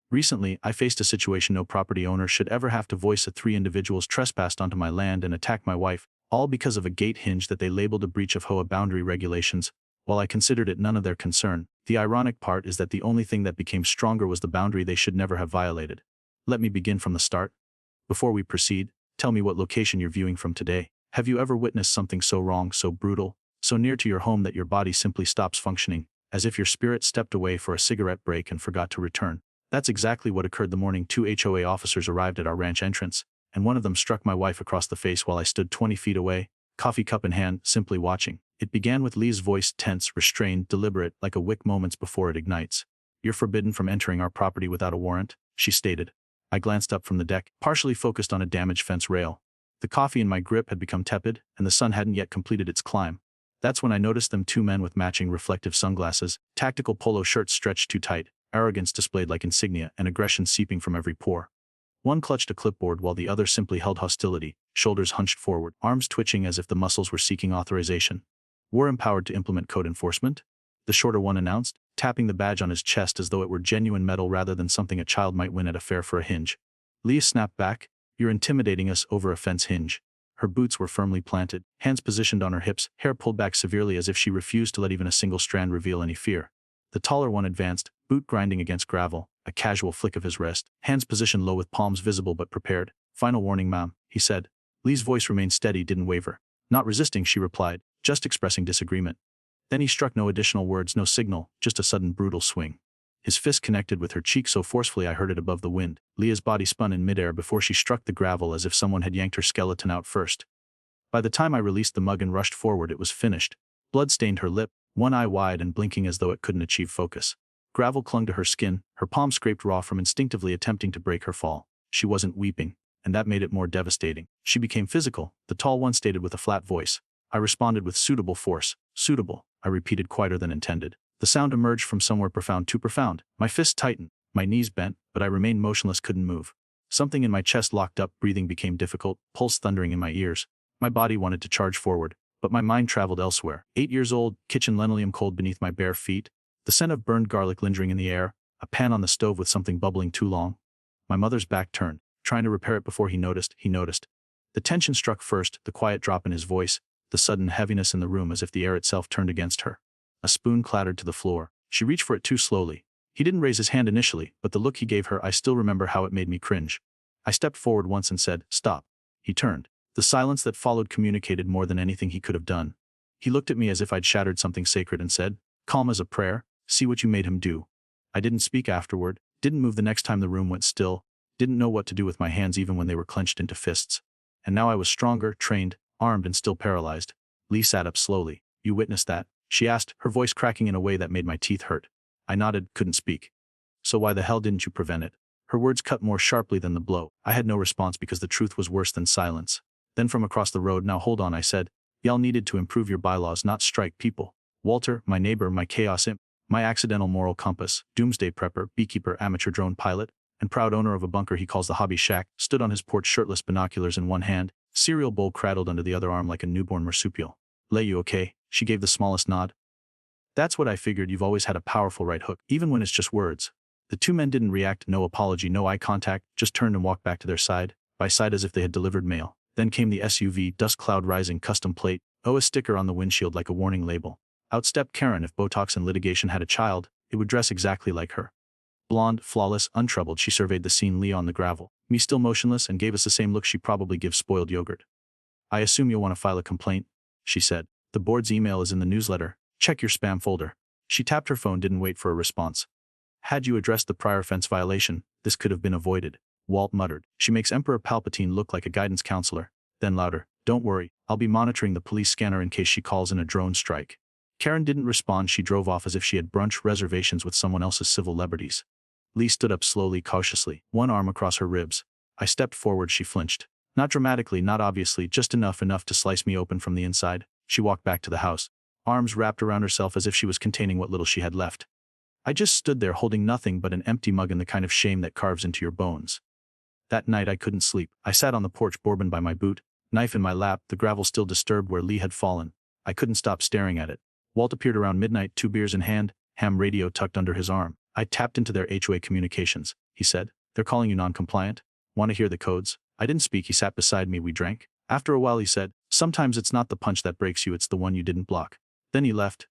Recently, I faced a situation no property owner should ever have to voice. Three individuals trespassed onto my land and attacked my wife, all because of a gate hinge that they labeled a breach of HOA boundary regulations. While I considered it none of their concern, the ironic part is that the only thing that became stronger was the boundary they should never have violated. Let me begin from the start. Before we proceed, tell me what location you're viewing from today. Have you ever witnessed something so wrong, so brutal, so near to your home that your body simply stops functioning, as if your spirit stepped away for a cigarette break and forgot to return? That's exactly what occurred the morning 2 HOA officers arrived at our ranch entrance, and one of them struck my wife across the face while I stood 20 feet away, coffee cup in hand, simply watching. It began with Lee's voice, tense, restrained, deliberate, like a wick moments before it ignites. "You're forbidden from entering our property without a warrant," she stated. I glanced up from the deck, partially focused on a damaged fence rail. The coffee in my grip had become tepid, and the sun hadn't yet completed its climb. That's when I noticed them, two men with matching reflective sunglasses, tactical polo shirts stretched too tight, arrogance displayed like insignia, and aggression seeping from every pore. One clutched a clipboard while the other simply held hostility, shoulders hunched forward, arms twitching as if the muscles were seeking authorization. "We're empowered to implement code enforcement," the shorter one announced, tapping the badge on his chest as though it were genuine metal rather than something a child might win at a fair for a hinge. Leah snapped back, "You're intimidating us over a fence hinge." Her boots were firmly planted, hands positioned on her hips, hair pulled back severely as if she refused to let even a single strand reveal any fear. The taller one advanced, boot grinding against gravel, a casual flick of his wrist, hands positioned low with palms visible but prepared. "Final warning, ma'am," he said. Lee's voice remained steady, didn't waver. "Not resisting," she replied, "just expressing disagreement." Then he struck no additional words, no signal, just a sudden brutal swing. His fist connected with her cheek so forcefully I heard it above the wind. Leah's body spun in midair before she struck the gravel as if someone had yanked her skeleton out first. By the time I released the mug and rushed forward, it was finished. Blood stained her lip, one eye wide and blinking as though it couldn't achieve focus. Gravel clung to her skin, her palm scraped raw from instinctively attempting to break her fall. She wasn't weeping, and that made it more devastating. She became physical, the tall one stated with a flat voice. I responded with suitable force. "Suitable," I repeated quieter than intended. The sound emerged from somewhere profound, too profound. My fists tightened, my knees bent, but I remained motionless, couldn't move. Something in my chest locked up, breathing became difficult, pulse thundering in my ears. My body wanted to charge forward, but my mind traveled elsewhere. 8 years old, kitchen linoleum cold beneath my bare feet, the scent of burned garlic lingering in the air, a pan on the stove with something bubbling too long. My mother's back turned, trying to repair it before he noticed. The tension struck first, the quiet drop in his voice, the sudden heaviness in the room as if the air itself turned against her. A spoon clattered to the floor. She reached for it too slowly. He didn't raise his hand initially, but the look he gave her, I still remember how it made me cringe. I stepped forward once and said, "Stop." He turned. The silence that followed communicated more than anything he could have done. He looked at me as if I'd shattered something sacred and said, calm as a prayer, "See what you made him do." I didn't speak afterward, didn't move the next time the room went still, didn't know what to do with my hands even when they were clenched into fists. And now I was stronger, trained, armed and still paralyzed. Lee sat up slowly. "You witnessed that?" she asked, her voice cracking in a way that made my teeth hurt. I nodded, couldn't speak. "So why the hell didn't you prevent it?" Her words cut more sharply than the blow. I had no response because the truth was worse than silence. Then from across the road, "Now hold on," I said. "Y'all needed to improve your bylaws, not strike people. Walter, my neighbor, my chaos imp, my accidental moral compass, doomsday prepper, beekeeper, amateur drone pilot, and proud owner of a bunker he calls the hobby shack, stood on his porch shirtless, binoculars in one hand, cereal bowl cradled under the other arm like a newborn marsupial. "Lay, you okay?" She gave the smallest nod. "That's what I figured. You've always had a powerful right hook, even when it's just words." The two men didn't react, no apology, no eye contact, just turned and walked back to their side, by side as if they had delivered mail. Then came the SUV, dust cloud rising, custom plate, a sticker on the windshield like a warning label. Out stepped Karen. If Botox and litigation had a child, it would dress exactly like her. Blonde, flawless, untroubled, she surveyed the scene, Lee on the gravel, me still motionless, and gave us the same look she probably gives spoiled yogurt. "I assume you'll want to file a complaint," she said. "The board's email is in the newsletter. Check your spam folder." She tapped her phone, didn't wait for a response. "Had you addressed the prior fence violation, this could have been avoided," Walt muttered. "She makes Emperor Palpatine look like a guidance counselor." Then louder, "Don't worry, I'll be monitoring the police scanner in case she calls in a drone strike." Karen didn't respond. She drove off as if she had brunch reservations with someone else's civil liberties. Lee stood up slowly, cautiously, one arm across her ribs. I stepped forward. She flinched. Not dramatically, not obviously, just enough to slice me open from the inside. She walked back to the house, arms wrapped around herself as if she was containing what little she had left. I just stood there holding nothing but an empty mug and the kind of shame that carves into your bones. That night I couldn't sleep. I sat on the porch, bourbon by my boot, knife in my lap, the gravel still disturbed where Lee had fallen. I couldn't stop staring at it. Walt appeared around midnight, 2 beers in hand, ham radio tucked under his arm. I tapped into their HOA communications. he said. They're calling you non-compliant? Want to hear the codes? I didn't speak. He sat beside me. We drank. After a while he said, sometimes it's not the punch that breaks you, it's the one you didn't block. Then he left.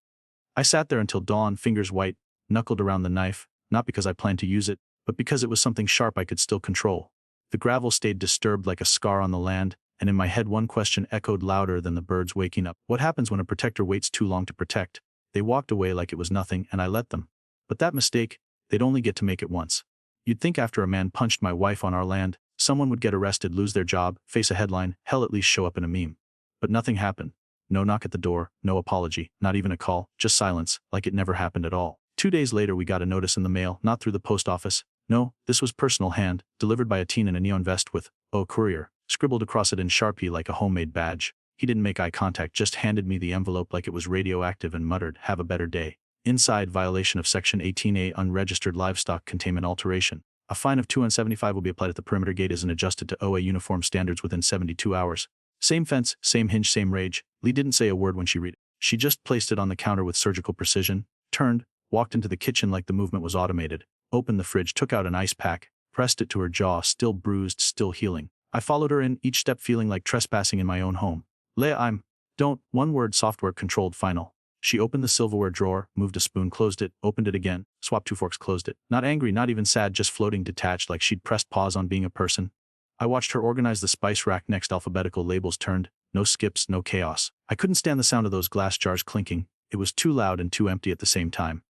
I sat there until dawn, fingers white, knuckled around the knife, not because I planned to use it, but because it was something sharp I could still control. The gravel stayed disturbed like a scar on the land, and in my head one question echoed louder than the birds waking up. What happens when a protector waits too long to protect? They walked away like it was nothing, and I let them. But that mistake, they'd only get to make it once. You'd think after a man punched my wife on our land, someone would get arrested, lose their job, face a headline, hell at least show up in a meme. But nothing happened. No knock at the door, no apology, not even a call, just silence, like it never happened at all. 2 days later we got a notice in the mail, not through the post office. No, this was personal hand, delivered by a teen in a neon vest with, "Oh Courier," scribbled across it in Sharpie like a homemade badge. He didn't make eye contact, just handed me the envelope like it was radioactive and muttered, "Have a better day." Inside, violation of Section 18A, unregistered livestock containment alteration. A fine of $275 will be applied if the perimeter gate isn't adjusted to HOA uniform standards within 72 hours. Same fence, same hinge, same rage. Lee didn't say a word when she read it. She just placed it on the counter with surgical precision, turned, walked into the kitchen like the movement was automated, opened the fridge, took out an ice pack, pressed it to her jaw, still bruised, still healing. I followed her in, each step feeling like trespassing in my own home. Leah, don't, one word, software controlled, final. She opened the silverware drawer, moved a spoon, closed it, opened it again, swapped 2 forks, closed it. Not angry, not even sad, just floating detached like she'd pressed pause on being a person. I watched her organize the spice rack next, alphabetical labels turned, no skips, no chaos. I couldn't stand the sound of those glass jars clinking. It was too loud and too empty at the same time.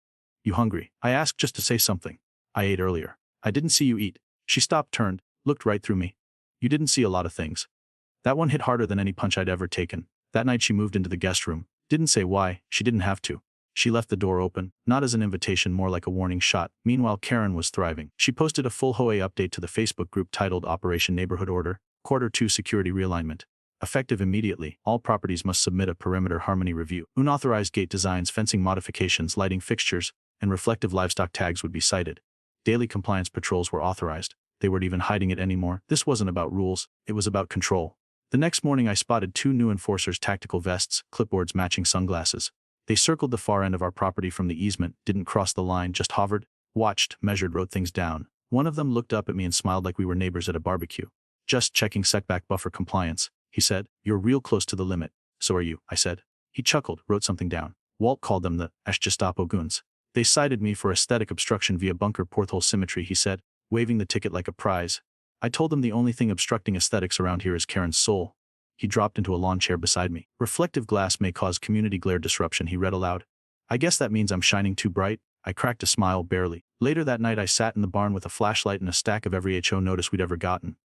You hungry? I asked just to say something. I ate earlier. I didn't see you eat. She stopped, turned, looked right through me. You didn't see a lot of things. That one hit harder than any punch I'd ever taken. That night she moved into the guest room. Didn't say why, she didn't have to. She left the door open, not as an invitation, more like a warning shot. Meanwhile, Karen was thriving. She posted a full HOA update to the Facebook group titled Operation Neighborhood Order, Q2 Security Realignment. Effective immediately, all properties must submit a perimeter harmony review. Unauthorized gate designs, fencing modifications, lighting fixtures, and reflective livestock tags would be cited. Daily compliance patrols were authorized. They weren't even hiding it anymore. This wasn't about rules, it was about control. The next morning I spotted 2 new enforcers, tactical vests, clipboards, matching sunglasses. They circled the far end of our property from the easement, didn't cross the line, just hovered, watched, measured, wrote things down. One of them looked up at me and smiled like we were neighbors at a barbecue. Just checking setback buffer compliance, he said. You're real close to the limit. So are you, I said. He chuckled, wrote something down. Walt called them the Gestapo goons. They cited me for aesthetic obstruction via bunker porthole symmetry, he said, waving the ticket like a prize. I told them the only thing obstructing aesthetics around here is Karen's soul. He dropped into a lawn chair beside me. Reflective glass may cause community glare disruption, he read aloud. I guess that means I'm shining too bright. I cracked a smile, barely. Later that night I sat in the barn with a flashlight and a stack of every HO notice we'd ever gotten.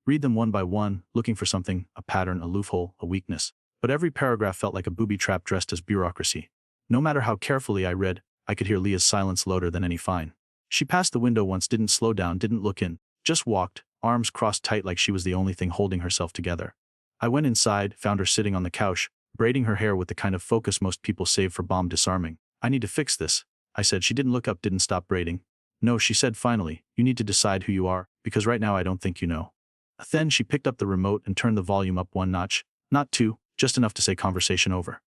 Read them one by one, looking for something, a pattern, a loophole, a weakness. But every paragraph felt like a booby trap dressed as bureaucracy. No matter how carefully I read, I could hear Leah's silence louder than any fine. She passed the window once, didn't slow down, didn't look in, just walked, arms crossed tight like she was the only thing holding herself together. I went inside, found her sitting on the couch, braiding her hair with the kind of focus most people save for bomb disarming. I need to fix this, I said. She didn't look up, didn't stop braiding. No, she said finally, you need to decide who you are, because right now I don't think you know. Then she picked up the remote and turned the volume up 1 notch, not 2, just enough to say conversation over.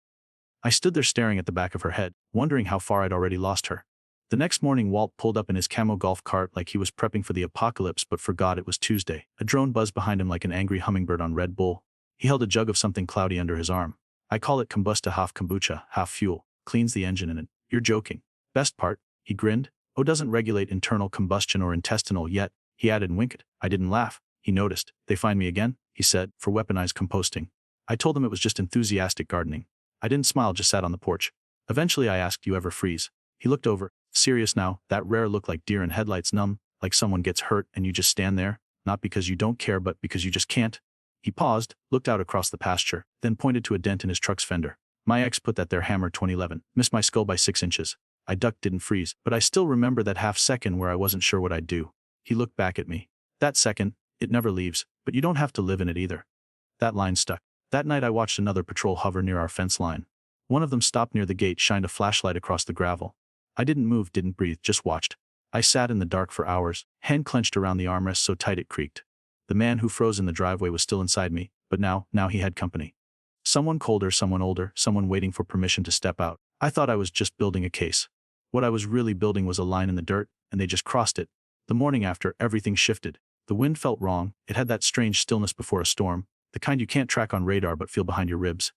I stood there staring at the back of her head, wondering how far I'd already lost her. The next morning Walt pulled up in his camo golf cart like he was prepping for the apocalypse but forgot it was Tuesday. A drone buzzed behind him like an angry hummingbird on Red Bull. He held a jug of something cloudy under his arm. I call it kombusta, half kombucha, half fuel. Cleans the engine in it. You're joking. Best part, he grinned. Oh, doesn't regulate internal combustion or intestinal yet, he added and winked. I didn't laugh. He noticed. They find me again, he said, for weaponized composting. I told him it was just enthusiastic gardening. I didn't smile, just sat on the porch. Eventually I asked, you ever freeze? He looked over, serious now, that rare look like deer in headlights, numb, like someone gets hurt and you just stand there, not because you don't care but because you just can't. He paused, looked out across the pasture, then pointed to a dent in his truck's fender. My ex put that there hammer 2011, missed my skull by 6 inches. I ducked, didn't freeze, but I still remember that half second where I wasn't sure what I'd do. He looked back at me. That second, it never leaves, but you don't have to live in it either. That line stuck. That night I watched another patrol hover near our fence line. One of them stopped near the gate, shined a flashlight across the gravel. I didn't move, didn't breathe, just watched. I sat in the dark for hours, hand clenched around the armrest so tight it creaked. The man who froze in the driveway was still inside me, but now he had company. Someone colder, someone older, someone waiting for permission to step out. I thought I was just building a case. What I was really building was a line in the dirt, and they just crossed it. The morning after, everything shifted. The wind felt wrong. It had that strange stillness before a storm, the kind you can't track on radar but feel behind your ribs.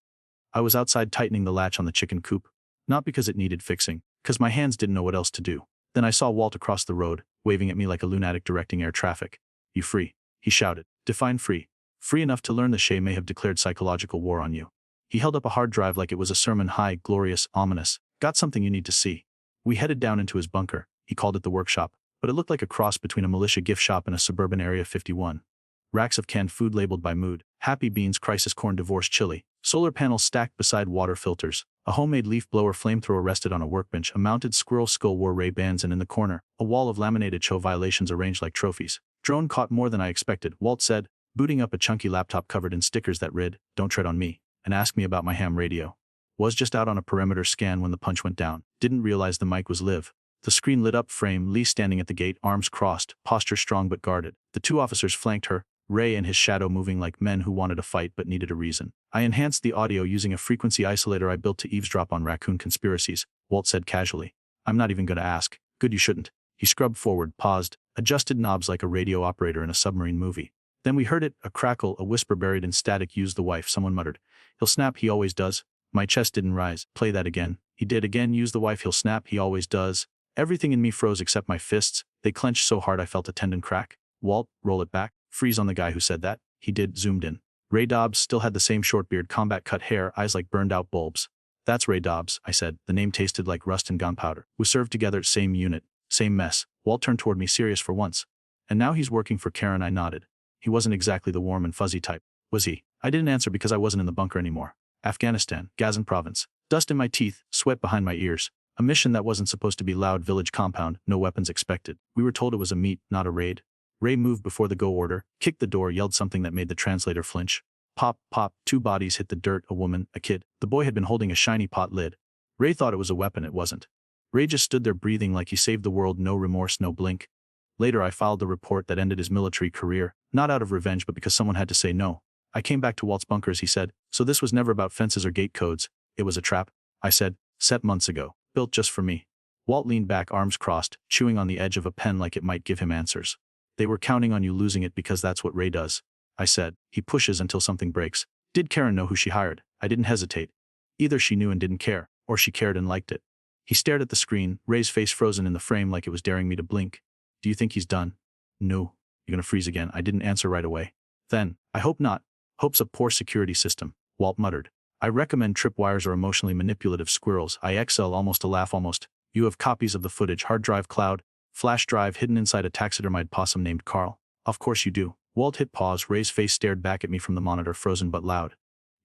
I was outside tightening the latch on the chicken coop. Not because it needed fixing, because my hands didn't know what else to do. Then I saw Walt across the road, waving at me like a lunatic directing air traffic. "You free?" he shouted. "Define free." "Free enough to learn the HOA may have declared psychological war on you." He held up a hard drive like it was a sermon, high, glorious, ominous. "Got something you need to see." We headed down into his bunker. He called it the workshop, but it looked like a cross between a militia gift shop and a suburban Area 51. Racks of canned food labeled by mood, happy beans, crisis corn, divorce chili, solar panels stacked beside water filters, a homemade leaf blower flamethrower rested on a workbench, a mounted squirrel skull wore Ray-Bans, and in the corner, a wall of laminated HOA violations arranged like trophies. "Drone caught more than I expected," Walt said, booting up a chunky laptop covered in stickers that read, "Don't tread on me," and ask me about my ham radio. Was just out on a perimeter scan when the punch went down. Didn't realize the mic was live. The screen lit up frame, Lee standing at the gate, arms crossed, posture strong but guarded. The two officers flanked her, Ray and his shadow moving like men who wanted a fight but needed a reason. "I enhanced the audio using a frequency isolator I built to eavesdrop on raccoon conspiracies," Walt said casually. "I'm not even gonna ask." "Good, you shouldn't." He scrubbed forward, paused, adjusted knobs like a radio operator in a submarine movie. Then we heard it, a crackle, a whisper buried in static. "Use the wife," someone muttered. "He'll snap, he always does." My chest didn't rise. "Play that again." He did again. "Use the wife, he'll snap, he always does." Everything in me froze except my fists. They clenched so hard I felt a tendon crack. "Walt, roll it back." "Freeze on the guy who said that." He did, zoomed in. Ray Dobbs still had the same short beard, combat cut hair, eyes like burned out bulbs. "That's Ray Dobbs," I said. The name tasted like rust and gunpowder. "We served together, same unit, same mess." Walt turned toward me, serious for once. "And now he's working for Karen." I nodded. "He wasn't exactly the warm and fuzzy type, was he?" I didn't answer because I wasn't in the bunker anymore. Afghanistan, Gazan province. Dust in my teeth, sweat behind my ears. A mission that wasn't supposed to be loud, village compound, no weapons expected. We were told it was a meet, not a raid. Ray moved before the go order, kicked the door, yelled something that made the translator flinch. Pop, pop, two bodies hit the dirt, a woman, a kid. The boy had been holding a shiny pot lid. Ray thought it was a weapon, it wasn't. Ray just stood there breathing like he saved the world, no remorse, no blink. Later I filed the report that ended his military career, not out of revenge but because someone had to say no. I came back to Walt's bunker as he said, "So this was never about fences or gate codes, it was a trap?" I said, "Set months ago, built just for me." Walt leaned back, arms crossed, chewing on the edge of a pen like it might give him answers. "They were counting on you losing it because that's what Ray does," I said. "He pushes until something breaks." "Did Karen know who she hired?" I didn't hesitate. Either she knew and didn't care, or she cared and liked it. He stared at the screen, Ray's face frozen in the frame like it was daring me to blink. "Do you think he's done?" "No." "You're gonna freeze again?" I didn't answer right away. Then, "I hope not. Hope's a poor security system," Walt muttered. "I recommend tripwires or emotionally manipulative squirrels." I exhale, almost a laugh, almost. "You have copies of the footage, hard drive, cloud, flash drive hidden inside a taxidermied possum named Carl?" "Of course you do." Walt hit pause. Ray's face stared back at me from the monitor, frozen but loud.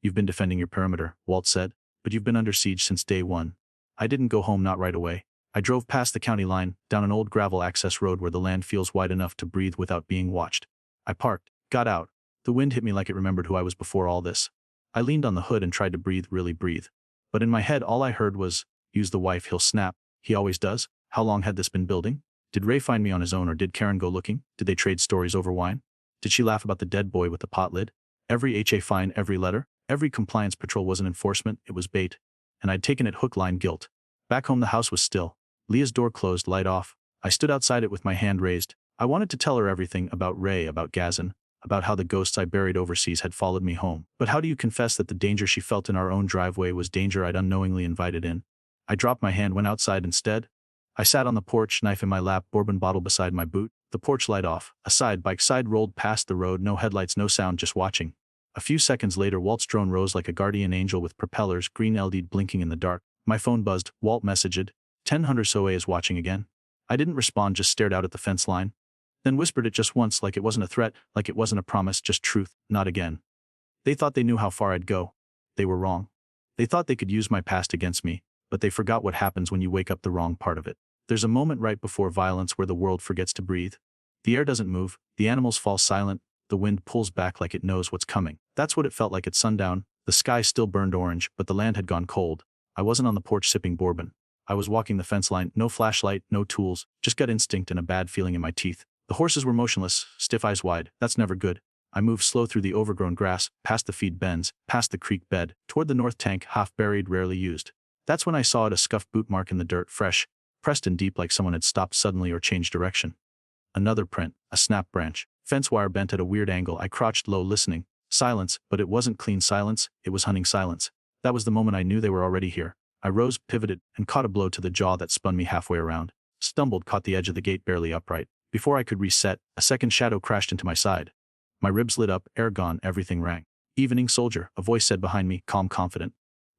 "You've been defending your perimeter," Walt said, "but you've been under siege since day one." I didn't go home, not right away. I drove past the county line, down an old gravel access road where the land feels wide enough to breathe without being watched. I parked, got out. The wind hit me like it remembered who I was before all this. I leaned on the hood and tried to breathe, really breathe. But in my head all I heard was, "Use the wife, he'll snap, he always does." How long had this been building? Did Ray find me on his own or did Karen go looking? Did they trade stories over wine? Did she laugh about the dead boy with the pot lid? Every HA fine, every letter, every compliance patrol wasn't enforcement, it was bait. And I'd taken it hook, line, guilt. Back home the house was still. Leah's door closed, light off. I stood outside it with my hand raised. I wanted to tell her everything about Ray, about Gazan, about how the ghosts I buried overseas had followed me home. But how do you confess that the danger she felt in our own driveway was danger I'd unknowingly invited in? I dropped my hand, went outside instead. I sat on the porch, knife in my lap, bourbon bottle beside my boot. The porch light off. A side bike side rolled past the road, no headlights, no sound, just watching. A few seconds later Walt's drone rose like a guardian angel with propellers, green LED blinking in the dark. My phone buzzed. Walt messaged, 10 HOA is watching again." I didn't respond, just stared out at the fence line. Then whispered it just once, like it wasn't a threat, like it wasn't a promise, just truth, "Not again." They thought they knew how far I'd go. They were wrong. They thought they could use my past against me, but they forgot what happens when you wake up the wrong part of it. There's a moment right before violence where the world forgets to breathe. The air doesn't move, the animals fall silent, the wind pulls back like it knows what's coming. That's what it felt like at sundown. The sky still burned orange, but the land had gone cold. I wasn't on the porch sipping bourbon. I was walking the fence line, no flashlight, no tools, just gut instinct and a bad feeling in my teeth. The horses were motionless, stiff, eyes wide. That's never good. I moved slow through the overgrown grass, past the feed bends, past the creek bed, toward the north tank, half buried, rarely used. That's when I saw it, a scuffed boot mark in the dirt, fresh, pressed in deep like someone had stopped suddenly or changed direction. Another print, a snap branch. Fence wire bent at a weird angle. I crouched low listening. Silence, but it wasn't clean silence, it was hunting silence. That was the moment I knew they were already here. I rose, pivoted, and caught a blow to the jaw that spun me halfway around. Stumbled, caught the edge of the gate barely upright. Before I could reset, a second shadow crashed into my side. My ribs lit up, air gone, everything rang. "Evening, soldier," a voice said behind me, calm, confident.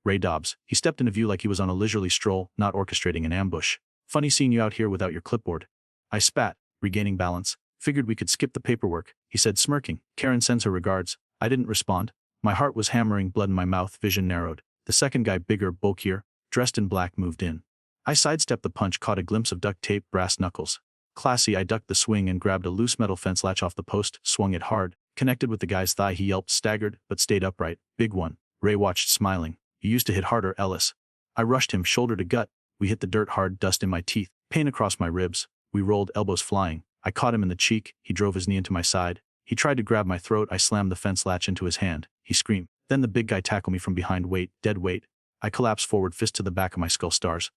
Ray Dobbs. He stepped into view like he was on a leisurely stroll, not orchestrating an ambush. "Funny seeing you out here without your clipboard." I spat, regaining balance. "Figured we could skip the paperwork," he said, smirking. "Karen sends her regards." I didn't respond. My heart was hammering, blood in my mouth, vision narrowed. The second guy, bigger, bulkier, dressed in black, moved in. I sidestepped the punch, caught a glimpse of duct tape, brass knuckles. Classy, I ducked the swing and grabbed a loose metal fence latch off the post, swung it hard, connected with the guy's thigh. He yelped, staggered, but stayed upright. "Big one." Ray watched, smiling. "You used to hit harder, Ellis." I rushed him, shoulder to gut. We hit the dirt hard, dust in my teeth, pain across my ribs. We rolled, elbows flying. I caught him in the cheek. He drove his knee into my side. He tried to grab my throat. I slammed the fence latch into his hand. He screamed. Then the big guy tackled me from behind. Weight, dead weight. I collapsed forward, fist to the back of my skull. Stars.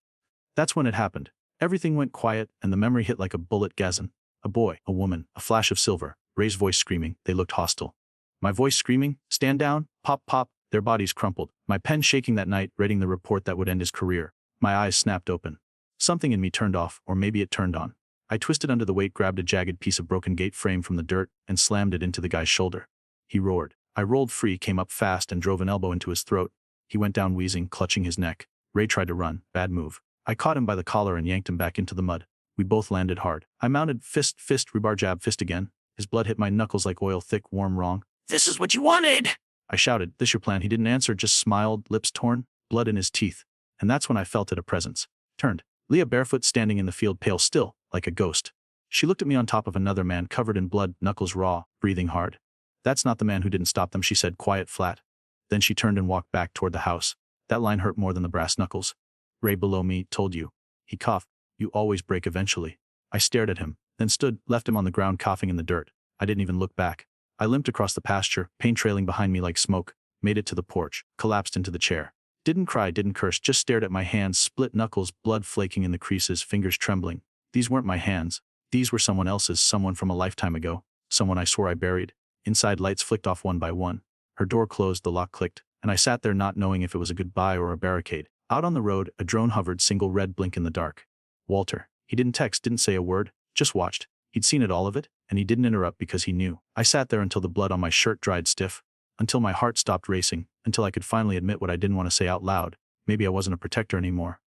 That's when it happened. Everything went quiet, and the memory hit like a bullet. Gazin. A boy, a woman, a flash of silver. Ray's voice screaming. They looked hostile. My voice screaming. Stand down. Pop, pop. Their bodies crumpled. My pen shaking that night, reading the report that would end his career. My eyes snapped open. Something in me turned off, or maybe it turned on. I twisted under the weight, grabbed a jagged piece of broken gate frame from the dirt, and slammed it into the guy's shoulder. He roared. I rolled free, came up fast, and drove an elbow into his throat. He went down wheezing, clutching his neck. Ray tried to run. Bad move. I caught him by the collar and yanked him back into the mud. We both landed hard. I mounted, fist, rebar jab, fist again. His blood hit my knuckles like oil, thick, warm, wrong. "This is what you wanted!" I shouted. "This your plan?" He didn't answer, just smiled, lips torn, blood in his teeth. And that's when I felt it, a presence. Turned. Leah, barefoot, standing in the field, pale still, like a ghost. She looked at me on top of another man covered in blood, knuckles raw, breathing hard. "That's not the man who didn't stop them," she said, quiet, flat. Then she turned and walked back toward the house. That line hurt more than the brass knuckles. "Ray below me, told you." He coughed. "You always break eventually." I stared at him, then stood, left him on the ground coughing in the dirt. I didn't even look back. I limped across the pasture, pain trailing behind me like smoke, made it to the porch, collapsed into the chair. Didn't cry, didn't curse, just stared at my hands, split knuckles, blood flaking in the creases, fingers trembling. These weren't my hands. These were someone else's, someone from a lifetime ago, someone I swore I buried. Inside, lights flicked off one by one. Her door closed, the lock clicked, and I sat there not knowing if it was a goodbye or a barricade. Out on the road, a drone hovered, single red blink in the dark. Walter. He didn't text, didn't say a word, just watched. He'd seen it, all of it, and he didn't interrupt because he knew. I sat there until the blood on my shirt dried stiff, until my heart stopped racing, until I could finally admit what I didn't want to say out loud. Maybe I wasn't a protector anymore.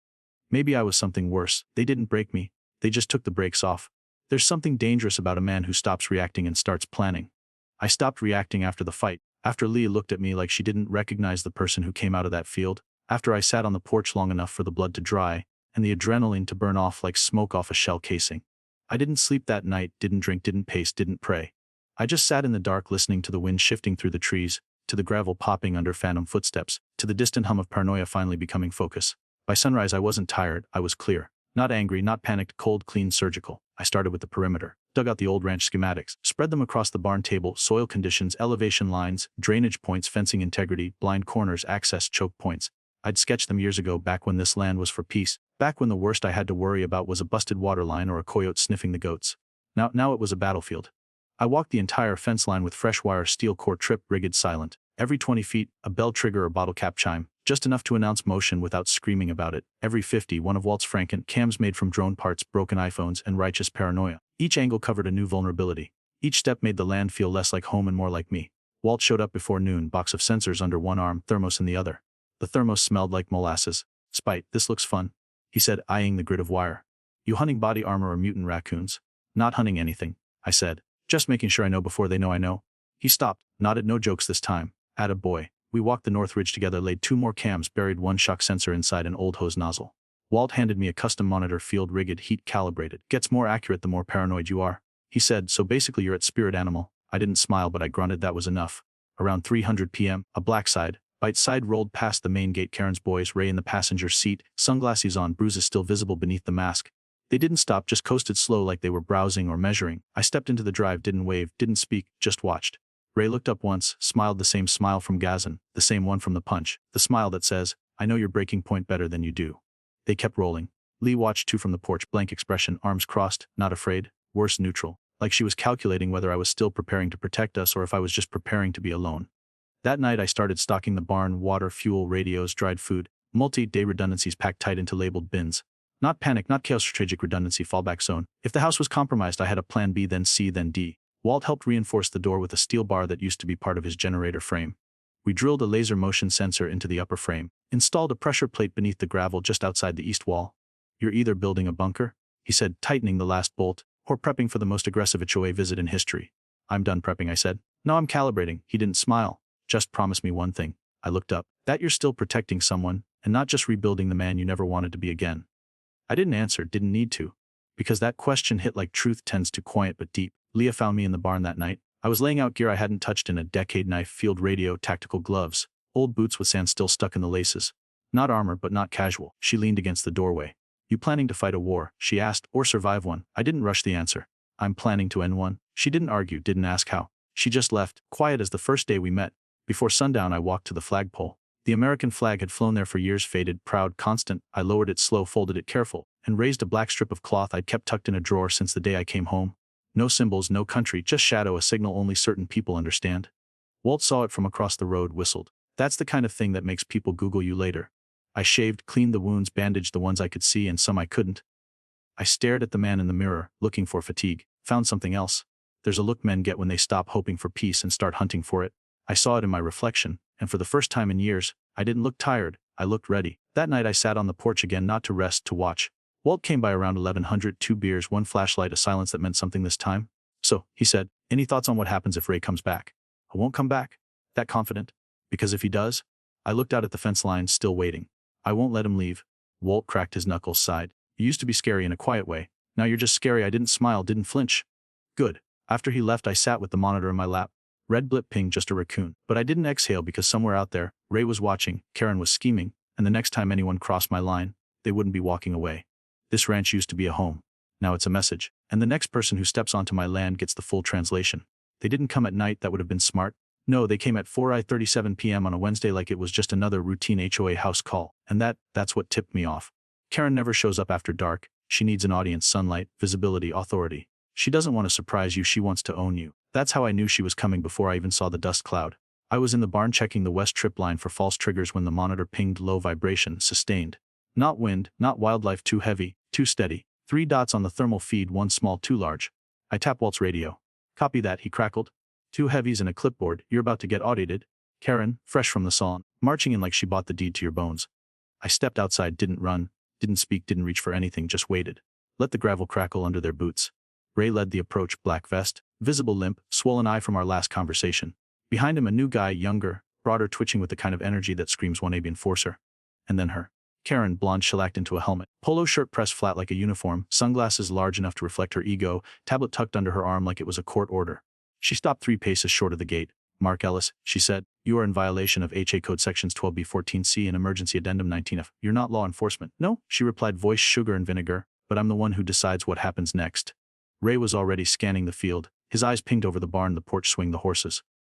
Maybe I was something worse. They didn't break me. They just took the brakes off. There's something dangerous about a man who stops reacting and starts planning. I stopped reacting after the fight, after Leah looked at me like she didn't recognize the person who came out of that field, after I sat on the porch long enough for the blood to dry, and the adrenaline to burn off like smoke off a shell casing. I didn't sleep that night, didn't drink, didn't pace, didn't pray. I just sat in the dark listening to the wind shifting through the trees, to the gravel popping under phantom footsteps, to the distant hum of paranoia finally becoming focus. By sunrise I wasn't tired, I was clear. Not angry, not panicked, cold, clean, surgical. I started with the perimeter, dug out the old ranch schematics, spread them across the barn table, soil conditions, elevation lines, drainage points, fencing integrity, blind corners, access, choke points. I'd sketched them years ago, back when this land was for peace, back when the worst I had to worry about was a busted water line or a coyote sniffing the goats. Now it was a battlefield. I walked the entire fence line with fresh wire steel core trip, rigged silent. Every 20 feet, a bell trigger or bottle cap chime, just enough to announce motion without screaming about it. Every 50, one of Walt's Franken cams made from drone parts, broken iPhones, and righteous paranoia. Each angle covered a new vulnerability. Each step made the land feel less like home and more like me. Walt showed up before noon, box of sensors under one arm, thermos in the other. The thermos smelled like molasses. "Spite, this looks fun," he said, eyeing the grid of wire. "You hunting body armor or mutant raccoons?" "Not hunting anything," I said. "Just making sure I know before they know I know." He stopped, nodded. "No jokes this time." "Atta boy." We walked the north ridge together, laid 2 more cams, buried 1 shock sensor inside an old hose nozzle. Walt handed me a custom monitor, field rigged, heat calibrated. "Gets more accurate the more paranoid you are," he said. "So basically you're at spirit animal." I didn't smile, but I grunted that was enough. Around 300 p.m., a black side, bite side rolled past the main gate. Karen's boys, Ray in the passenger seat, sunglasses on, bruises still visible beneath the mask. They didn't stop, just coasted slow like they were browsing or measuring. I stepped into the drive, didn't wave, didn't speak, just watched. Ray looked up once, smiled, the same smile from Gazin, the same one from the punch, the smile that says, "I know your breaking point better than you do." They kept rolling. Lee watched too from the porch, blank expression, arms crossed, not afraid. worse neutral, like she was calculating whether I was still preparing to protect us or if I was just preparing to be alone. That night I started stocking the barn, water, fuel, radios, dried food, multi-day redundancies packed tight into labeled bins. Not panic, not chaos, strategic redundancy, fallback zone. If the house was compromised, I had a plan B, then C, then D. Walt helped reinforce the door with a steel bar that used to be part of his generator frame. We drilled a laser motion sensor into the upper frame, installed a pressure plate beneath the gravel just outside the east wall. You're either building a bunker, he said, tightening the last bolt, or prepping for the most aggressive HOA visit in history. I'm done prepping, I said. No, I'm calibrating. He didn't smile. Just promise me one thing. I looked up. That you're still protecting someone, and not just rebuilding the man you never wanted to be again. I didn't answer, didn't need to. Because that question hit like truth tends to, quiet but deep. Leah found me in the barn that night. I was laying out gear I hadn't touched in a decade: knife, field radio, tactical gloves, old boots with sand still stuck in the laces. Not armor, but not casual. She leaned against the doorway. You planning to fight a war? She asked, or survive one? I didn't rush the answer. I'm planning to end one. She didn't argue, didn't ask how. She just left, quiet as the first day we met. Before sundown I walked to the flagpole. The American flag had flown there for years, faded, proud, constant. I lowered it slow, folded it careful, and raised a black strip of cloth I'd kept tucked in a drawer since the day I came home. No symbols, no country, just shadow, a signal only certain people understand. Walt saw it from across the road, whistled. That's the kind of thing that makes people Google you later. I shaved, cleaned the wounds, bandaged the ones I could see and some I couldn't. I stared at the man in the mirror, looking for fatigue. Found something else. There's a look men get when they stop hoping for peace and start hunting for it. I saw it in my reflection, and for the first time in years, I didn't look tired, I looked ready. That night I sat on the porch again, not to rest, to watch. Walt came by around 1100, 2 beers, 1 flashlight, a silence that meant something this time. So, he said, any thoughts on what happens if Ray comes back? I won't come back? That confident? Because if he does? I looked out at the fence line, still waiting. I won't let him leave. Walt cracked his knuckles, sighed. You used to be scary in a quiet way. Now you're just scary. I didn't smile, didn't flinch. Good. After he left I sat with the monitor in my lap. Red blip ping, just a raccoon. But I didn't exhale because somewhere out there, Ray was watching, Karen was scheming, and the next time anyone crossed my line, they wouldn't be walking away. This ranch used to be a home. Now it's a message. And the next person who steps onto my land gets the full translation. They didn't come at night, that would have been smart. No, they came at 4:37 p.m. on a Wednesday like it was just another routine HOA house call. And that's what tipped me off. Karen never shows up after dark. She needs an audience, sunlight, visibility, authority. She doesn't want to surprise you, she wants to own you. That's how I knew she was coming before I even saw the dust cloud. I was in the barn checking the west trip line for false triggers when the monitor pinged, low vibration, sustained. Not wind, not wildlife, too heavy, too steady. 3 dots on the thermal feed, 1 small, 2 large. I tapped Walt's radio. Copy that, he crackled. 2 heavies and a clipboard, you're about to get audited. Karen, fresh from the salon, marching in like she bought the deed to your bones. I stepped outside, didn't run, didn't speak, didn't reach for anything, just waited. Let the gravel crackle under their boots. Ray led the approach, black vest, visible limp, swollen eye from our last conversation. Behind him a new guy, younger, broader, twitching with the kind of energy that screams 1AB enforcer. And then her. Karen, blonde, shellacked into a helmet, polo shirt pressed flat like a uniform, sunglasses large enough to reflect her ego, tablet tucked under her arm like it was a court order. She stopped 3 paces short of the gate. Mark Ellis, she said, you are in violation of HA Code Sections 12B14C and Emergency Addendum 19F. You're not law enforcement. No, she replied, voice sugar and vinegar, but I'm the one who decides what happens next. Ray was already scanning the field. His eyes pinged over the barn, the porch swing, the horses.